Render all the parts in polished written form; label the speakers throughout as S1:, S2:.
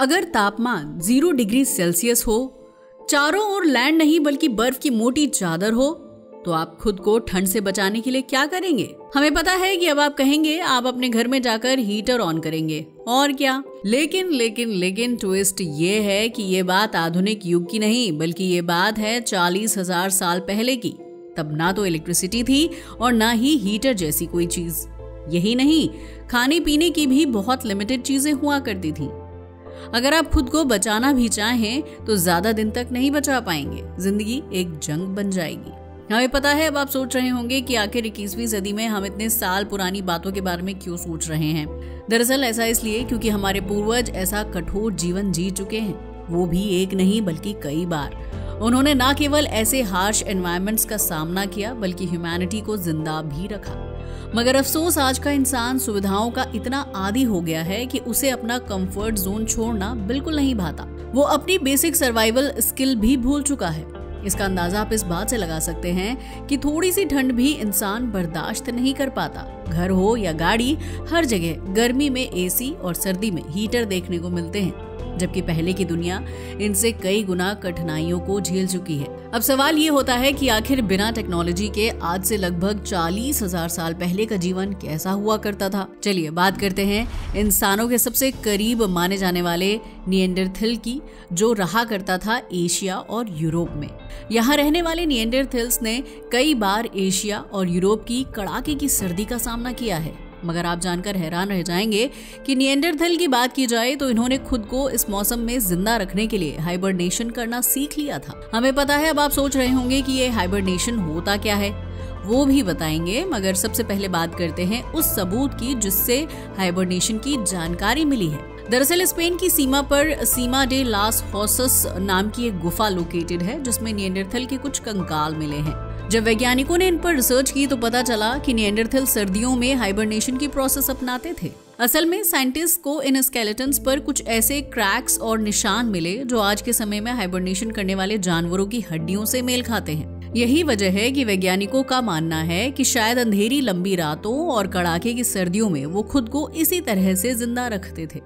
S1: अगर तापमान 0 degree Celsius हो, चारों ओर लैंड नहीं बल्कि बर्फ की मोटी चादर हो, तो आप खुद को ठंड से बचाने के लिए क्या करेंगे? हमें पता है कि अब आप कहेंगे आप अपने घर में जाकर हीटर ऑन करेंगे और क्या। लेकिन ट्विस्ट ये है कि ये बात आधुनिक युग की नहीं बल्कि ये बात है 40,000 साल पहले की। तब ना तो इलेक्ट्रिसिटी थी और ना ही हीटर जैसी कोई चीज। यही नहीं, खाने पीने की भी बहुत लिमिटेड चीजें हुआ करती थी। अगर आप खुद को बचाना भी चाहें तो ज्यादा दिन तक नहीं बचा पाएंगे, जिंदगी एक जंग बन जाएगी। हमें पता है अब आप सोच रहे होंगे कि आखिर 21वीं सदी में हम इतने साल पुरानी बातों के बारे में क्यों सोच रहे हैं। दरअसल ऐसा इसलिए क्योंकि हमारे पूर्वज ऐसा कठोर जीवन जी चुके हैं, वो भी एक नहीं बल्कि कई बार। उन्होंने न केवल ऐसे हार्श एनवायरनमेंट्स का सामना किया बल्कि ह्यूमैनिटी को जिंदा भी रखा। मगर अफसोस आज का इंसान सुविधाओं का इतना आदी हो गया है कि उसे अपना कंफर्ट जोन छोड़ना बिल्कुल नहीं भाता। वो अपनी बेसिक सर्वाइवल स्किल भी भूल चुका है। इसका अंदाजा आप इस बात से लगा सकते हैं कि थोड़ी सी ठंड भी इंसान बर्दाश्त नहीं कर पाता। घर हो या गाड़ी, हर जगह गर्मी में एसी और सर्दी में हीटर देखने को मिलते हैं, जबकि पहले की दुनिया इनसे कई गुना कठिनाइयों को झेल चुकी है। अब सवाल ये होता है कि आखिर बिना टेक्नोलॉजी के आज से लगभग 40,000 साल पहले का जीवन कैसा हुआ करता था। चलिए बात करते हैं इंसानों के सबसे करीब माने जाने वाले निएंडरथल की, जो रहा करता था एशिया और यूरोप में। यहाँ रहने वाले निएंडरथल्स ने कई बार एशिया और यूरोप की कड़ाके की सर्दी का सामना किया है। मगर आप जानकर हैरान रह जाएंगे कि निएंडरथल की बात की जाए तो इन्होंने खुद को इस मौसम में जिंदा रखने के लिए हाइबरनेशन करना सीख लिया था। हमें पता है अब आप सोच रहे होंगे कि ये हाइबरनेशन होता क्या है, वो भी बताएंगे। मगर सबसे पहले बात करते हैं उस सबूत की जिससे हाइबरनेशन की जानकारी मिली है। दरअसल स्पेन की सीमा पर सीमा डे लास हॉसस नाम की एक गुफा लोकेटेड है जिसमें निएंडरथल के कुछ कंकाल मिले हैं। जब वैज्ञानिकों ने इन पर रिसर्च की तो पता चला कि निएंडरथल सर्दियों में हाइबरनेशन की प्रोसेस अपनाते थे। असल में साइंटिस्ट को इन स्केलेटन्स पर कुछ ऐसे क्रैक्स और निशान मिले जो आज के समय में हाइबरनेशन करने वाले जानवरों की हड्डियों से मेल खाते हैं। यही वजह है कि वैज्ञानिकों का मानना है कि शायद अंधेरी लंबी रातों और कड़ाके की सर्दियों में वो खुद को इसी तरह से जिंदा रखते थे।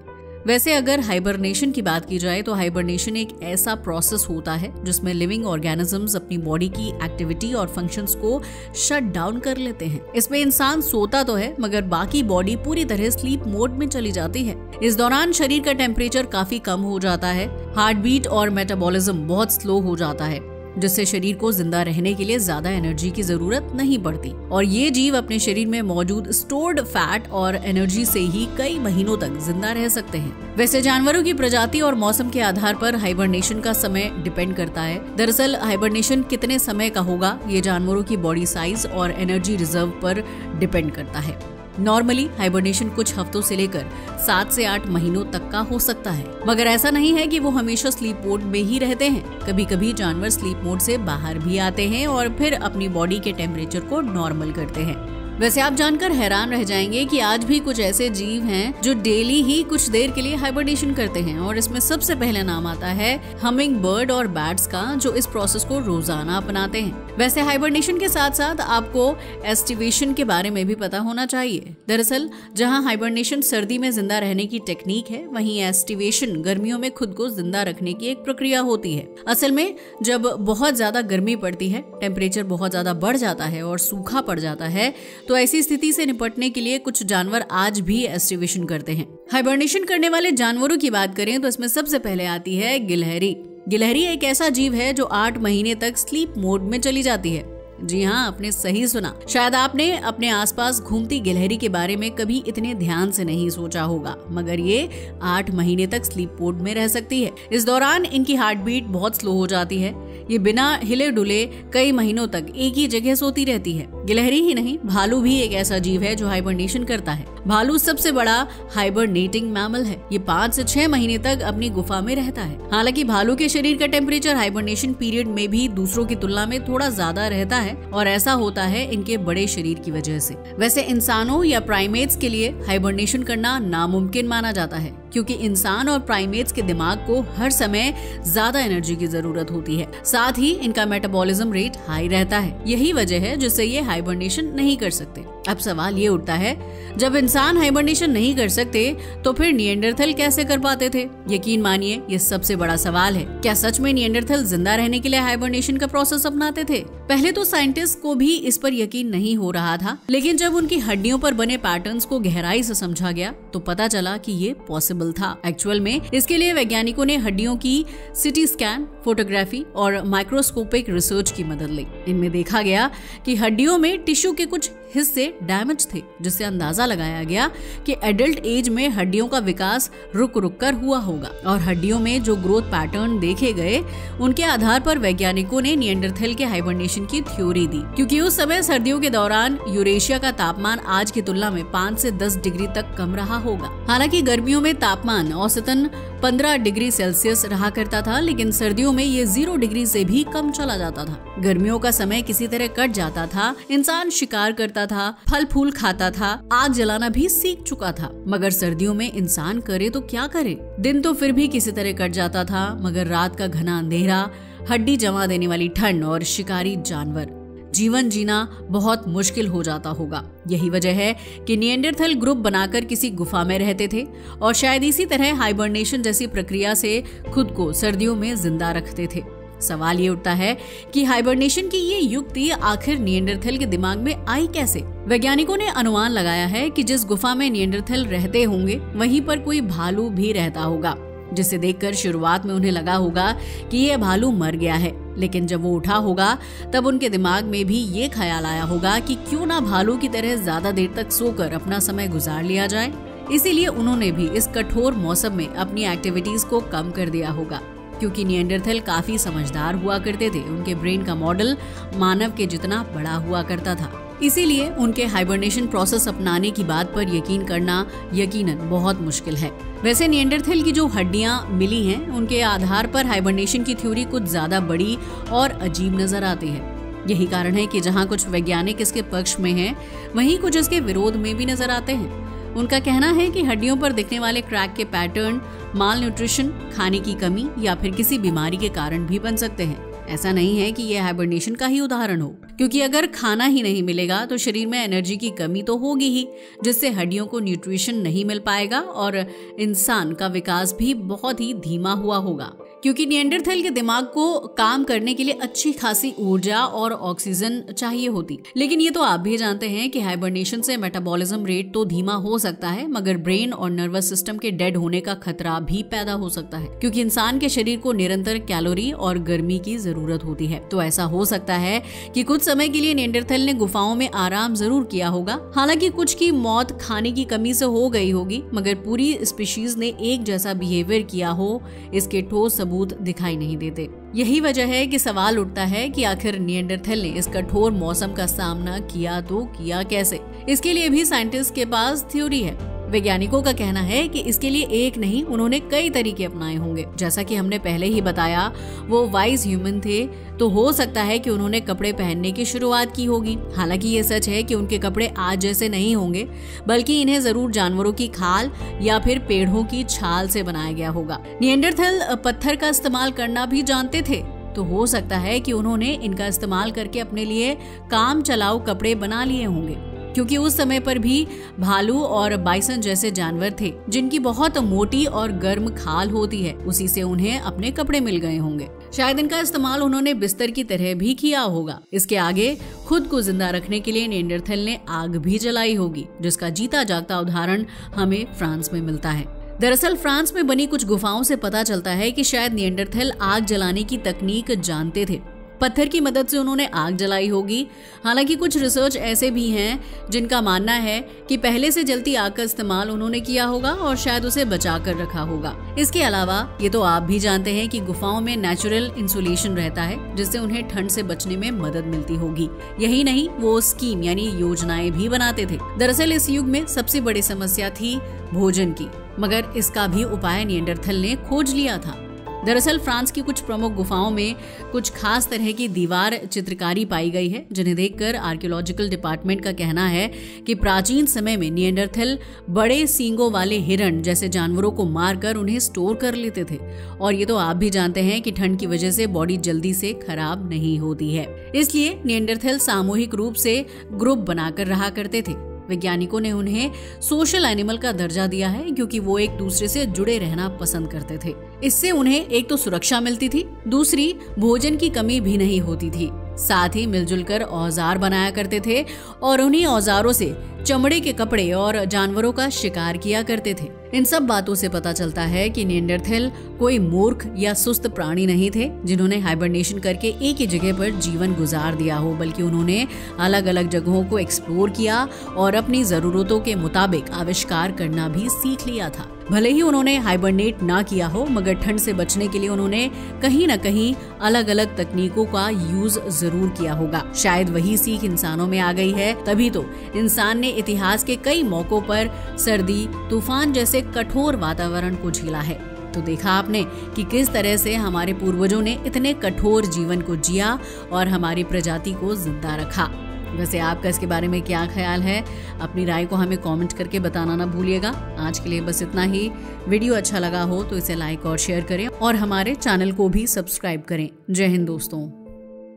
S1: वैसे अगर हाइबरनेशन की बात की जाए तो हाइबरनेशन एक ऐसा प्रोसेस होता है जिसमें लिविंग ऑर्गेनिजम्स अपनी बॉडी की एक्टिविटी और फंक्शंस को शट डाउन कर लेते हैं। इसमें इंसान सोता तो है मगर बाकी बॉडी पूरी तरह स्लीप मोड में चली जाती है। इस दौरान शरीर का टेम्परेचर काफी कम हो जाता है, हार्ट बीट और मेटाबॉलिज्म बहुत स्लो हो जाता है, जिससे शरीर को जिंदा रहने के लिए ज्यादा एनर्जी की जरूरत नहीं पड़ती और ये जीव अपने शरीर में मौजूद स्टोर्ड फैट और एनर्जी से ही कई महीनों तक जिंदा रह सकते हैं। वैसे जानवरों की प्रजाति और मौसम के आधार पर हाइबरनेशन का समय डिपेंड करता है। दरअसल हाइबरनेशन कितने समय का होगा ये जानवरों की बॉडी साइज और एनर्जी रिजर्व पर डिपेंड करता है। नॉर्मली हाइबरनेशन कुछ हफ्तों से लेकर 7 से 8 महीनों तक का हो सकता है, मगर ऐसा नहीं है कि वो हमेशा स्लीप मोड में ही रहते हैं। कभी कभी जानवर स्लीप मोड से बाहर भी आते हैं और फिर अपनी बॉडी के टेम्परेचर को नॉर्मल करते हैं। वैसे आप जानकर हैरान रह जाएंगे कि आज भी कुछ ऐसे जीव हैं जो डेली ही कुछ देर के लिए हाइबरनेशन करते हैं और इसमें सबसे पहले नाम आता है हमिंग बर्ड और बैट्स का, जो इस प्रोसेस को रोजाना अपनाते हैं। वैसे हाइबरनेशन के साथ साथ आपको एस्टिवेशन के बारे में भी पता होना चाहिए। दरअसल जहां हाइबरनेशन सर्दी में जिंदा रहने की टेक्निक है, वहीं एस्टिवेशन गर्मियों में खुद को जिंदा रखने की एक प्रक्रिया होती है। असल में जब बहुत ज्यादा गर्मी पड़ती है, टेम्परेचर बहुत ज्यादा बढ़ जाता है और सूखा पड़ जाता है, तो ऐसी स्थिति से निपटने के लिए कुछ जानवर आज भी एस्टिवेशन करते हैं। हाइबरनेशन करने वाले जानवरों की बात करें तो इसमें सबसे पहले आती है गिलहरी। गिलहरी एक ऐसा जीव है जो 8 महीने तक स्लीप मोड में चली जाती है। जी हाँ, आपने सही सुना। शायद आपने अपने आसपास घूमती गिलहरी के बारे में कभी इतने ध्यान से नहीं सोचा होगा, मगर ये 8 महीने तक स्लीप मोड में रह सकती है। इस दौरान इनकी हार्ट बीट बहुत स्लो हो जाती है। ये बिना हिले डुले कई महीनों तक एक ही जगह सोती रहती है। गिलहरी ही नहीं, भालू भी एक ऐसा जीव है जो हाइबरनेशन करता है। भालू सबसे बड़ा हाइबरनेटिंग मैमल है। ये 5 से 6 महीने तक अपनी गुफा में रहता है। हालांकि भालू के शरीर का टेम्परेचर हाइबरनेशन पीरियड में भी दूसरों की तुलना में थोड़ा ज्यादा रहता है और ऐसा होता है इनके बड़े शरीर की वजह से। वैसे इंसानों या प्राइमेट्स के लिए हाइबरनेशन करना नामुमकिन माना जाता है, क्योंकि इंसान और प्राइमेट्स के दिमाग को हर समय ज्यादा एनर्जी की जरूरत होती है। साथ ही इनका मेटाबॉलिज्म रेट हाई रहता है। यही वजह है जिससे ये हाइबरनेशन नहीं कर सकते। अब सवाल ये उठता है, जब इंसान हाइबरनेशन नहीं कर सकते तो फिर निएंडरथल कैसे कर पाते थे? यकीन मानिए ये सबसे बड़ा सवाल है। क्या सच में निएंडरथल जिंदा रहने के लिए हाइबरनेशन का प्रोसेस अपनाते थे? पहले तो साइंटिस्ट को भी इस पर यकीन नहीं हो रहा था, लेकिन जब उनकी हड्डियों पर बने पैटर्न्स को गहराई से समझा गया तो पता चला कि ये पॉसिबल था। एक्चुअल में इसके लिए वैज्ञानिकों ने हड्डियों की सिटी स्कैन, फोटोग्राफी और माइक्रोस्कोपिक रिसर्च की मदद ली। इनमें देखा गया कि हड्डियों में टिश्यू के कुछ हिस्से डैमेज थे, जिससे अंदाजा लगाया गया कि एडल्ट एज में हड्डियों का विकास रुक रुक कर हुआ होगा और हड्डियों में जो ग्रोथ पैटर्न देखे गए उनके आधार पर वैज्ञानिकों ने निएंडरथल के हाइबरनेशन की थ्योरी दी। क्योंकि उस समय सर्दियों के दौरान यूरेशिया का तापमान आज की तुलना में 5 से 10 डिग्री तक कम रहा होगा। हालांकि गर्मियों में तापमान औसतन 15 डिग्री सेल्सियस रहा करता था, लेकिन सर्दियों में ये 0 डिग्री से भी कम चला जाता था। गर्मियों का समय किसी तरह कट जाता था, इंसान शिकार करता था, फल फूल खाता था, आग जलाना भी सीख चुका था। मगर सर्दियों में इंसान करे तो क्या करे? दिन तो फिर भी किसी तरह कट जाता था, मगर रात का घना अंधेरा, हड्डी जमा देने वाली ठंड और शिकारी जानवर, जीवन जीना बहुत मुश्किल हो जाता होगा। यही वजह है कि निएंडरथल ग्रुप बनाकर किसी गुफा में रहते थे और शायद इसी तरह हाइबरनेशन जैसी प्रक्रिया से खुद को सर्दियों में जिंदा रखते थे। सवाल ये उठता है कि हाइबरनेशन की ये युक्ति आखिर निएंडरथल के दिमाग में आई कैसे? वैज्ञानिकों ने अनुमान लगाया है कि जिस गुफा में निएंडरथल रहते होंगे वहीं पर कोई भालू भी रहता होगा, जिसे देखकर शुरुआत में उन्हें लगा होगा कि ये भालू मर गया है, लेकिन जब वो उठा होगा तब उनके दिमाग में भी ये ख्याल आया होगा कि क्यों ना भालू की तरह ज्यादा देर तक सोकर अपना समय गुजार लिया जाए। इसीलिए उन्होंने भी इस कठोर मौसम में अपनी एक्टिविटीज को कम कर दिया होगा। क्योंकि निएंडरथल काफी समझदार हुआ करते थे, उनके ब्रेन का मॉडल मानव के जितना बड़ा हुआ करता था। इसीलिए उनके हाइबरनेशन प्रोसेस अपनाने की बात पर यकीन करना यकीनन बहुत मुश्किल है। वैसे निएंडरथल की जो हड्डियां मिली हैं, उनके आधार पर हाइबरनेशन की थ्योरी कुछ ज्यादा बड़ी और अजीब नजर आती है। यही कारण है कि जहां कुछ वैज्ञानिक इसके पक्ष में हैं, वहीं कुछ इसके विरोध में भी नजर आते हैं। उनका कहना है कि हड्डियों पर दिखने वाले क्रैक के पैटर्न माल न्यूट्रिशन, खाने की कमी या फिर किसी बीमारी के कारण भी बन सकते हैं। ऐसा नहीं है कि यह हाइबरनेशन का ही उदाहरण हो, क्योंकि अगर खाना ही नहीं मिलेगा तो शरीर में एनर्जी की कमी तो होगी ही, जिससे हड्डियों को न्यूट्रिशन नहीं मिल पाएगा और इंसान का विकास भी बहुत ही धीमा हुआ होगा। क्योंकि निएंडरथल के दिमाग को काम करने के लिए अच्छी खासी ऊर्जा और ऑक्सीजन चाहिए होती। लेकिन ये तो आप भी जानते हैं कि हाइबरनेशन से मेटाबॉलिज्म रेट तो धीमा हो सकता है, मगर ब्रेन और नर्वस सिस्टम के डेड होने का खतरा भी पैदा हो सकता है, क्योंकि इंसान के शरीर को निरंतर कैलोरी और गर्मी की जरूरत होती है। तो ऐसा हो सकता है कि कुछ समय के लिए निएंडरथल ने गुफाओं में आराम जरूर किया होगा। हालांकि कुछ की मौत खाने की कमी से हो गई होगी, मगर पूरी स्पीशीज ने एक जैसा बिहेवियर किया हो, इसके ठोस सबूत दिखाई नहीं देते। यही वजह है कि सवाल उठता है कि आखिर निएंडरथल ने इस कठोर मौसम का सामना किया तो किया कैसे? इसके लिए भी साइंटिस्ट के पास थ्योरी है। वैज्ञानिकों का कहना है कि इसके लिए एक नहीं, उन्होंने कई तरीके अपनाए होंगे। जैसा कि हमने पहले ही बताया, वो वाइज ह्यूमन थे, तो हो सकता है कि उन्होंने कपड़े पहनने की शुरुआत की होगी। हालांकि ये सच है कि उनके कपड़े आज जैसे नहीं होंगे, बल्कि इन्हें जरूर जानवरों की खाल या फिर पेड़ों की छाल से बनाया गया होगा। निएंडरथल पत्थर का इस्तेमाल करना भी जानते थे, तो हो सकता है कि उन्होंने इनका इस्तेमाल करके अपने लिए काम चलाऊ कपड़े बना लिए होंगे, क्योंकि उस समय पर भी भालू और बाइसन जैसे जानवर थे जिनकी बहुत मोटी और गर्म खाल होती है, उसी से उन्हें अपने कपड़े मिल गए होंगे। शायद इनका इस्तेमाल उन्होंने बिस्तर की तरह भी किया होगा। इसके आगे खुद को जिंदा रखने के लिए निएंडरथल ने आग भी जलाई होगी, जिसका जीता जागता उदाहरण हमें फ्रांस में मिलता है। दरअसल फ्रांस में बनी कुछ गुफाओं से पता चलता है कि शायद निएंडरथल आग जलाने की तकनीक जानते थे। पत्थर की मदद से उन्होंने आग जलाई होगी। हालांकि कुछ रिसर्च ऐसे भी हैं जिनका मानना है कि पहले से जलती आग का इस्तेमाल उन्होंने किया होगा और शायद उसे बचा कर रखा होगा। इसके अलावा ये तो आप भी जानते हैं कि गुफाओं में नेचुरल इंसुलेशन रहता है, जिससे उन्हें ठंड से बचने में मदद मिलती होगी। यही नहीं, वो स्कीम यानी योजनाएं भी बनाते थे। दरअसल इस युग में सबसे बड़ी समस्या थी भोजन की, मगर इसका भी उपाय निएंडरथल ने खोज लिया था। दरअसल फ्रांस की कुछ प्रमुख गुफाओं में कुछ खास तरह की दीवार चित्रकारी पाई गई है, जिन्हें देखकर आर्कियोलॉजिकल डिपार्टमेंट का कहना है कि प्राचीन समय में निएंडरथल बड़े सींगों वाले हिरण जैसे जानवरों को मारकर उन्हें स्टोर कर लेते थे। और ये तो आप भी जानते हैं कि ठंड की वजह से बॉडी जल्दी से खराब नहीं होती है, इसलिए निएंडरथल सामूहिक रूप से ग्रुप बनाकर रहा करते थे। वैज्ञानिकों ने उन्हें सोशल एनिमल का दर्जा दिया है, क्योंकि वो एक दूसरे से जुड़े रहना पसंद करते थे। इससे उन्हें एक तो सुरक्षा मिलती थी, दूसरी भोजन की कमी भी नहीं होती थी। साथ ही मिलजुल कर औजार बनाया करते थे और उन्हीं औजारों से चमड़े के कपड़े और जानवरों का शिकार किया करते थे। इन सब बातों से पता चलता है कि निएंडरथल कोई मूर्ख या सुस्त प्राणी नहीं थे जिन्होंने हाइबरनेशन करके एक ही जगह पर जीवन गुजार दिया हो, बल्कि उन्होंने अलग अलग जगहों को एक्सप्लोर किया और अपनी जरूरतों के मुताबिक आविष्कार करना भी सीख लिया था। भले ही उन्होंने हाइबरनेट ना किया हो, मगर ठंड से बचने के लिए उन्होंने कहीं न कहीं अलग अलग तकनीकों का यूज जरूर किया होगा। शायद वही सीख इंसानों में आ गई है, तभी तो इंसान ने इतिहास के कई मौकों पर सर्दी, तूफान जैसे कठोर वातावरण को झेला है। तो देखा आपने कि किस तरह से हमारे पूर्वजों ने इतने कठोर जीवन को जिया और हमारी प्रजाति को जिंदा रखा। वैसे आपका इसके बारे में क्या ख्याल है? अपनी राय को हमें कमेंट करके बताना ना भूलिएगा। आज के लिए बस इतना ही। वीडियो अच्छा लगा हो तो इसे लाइक और शेयर करें और हमारे चैनल को भी सब्सक्राइब करें। जय हिंद दोस्तों।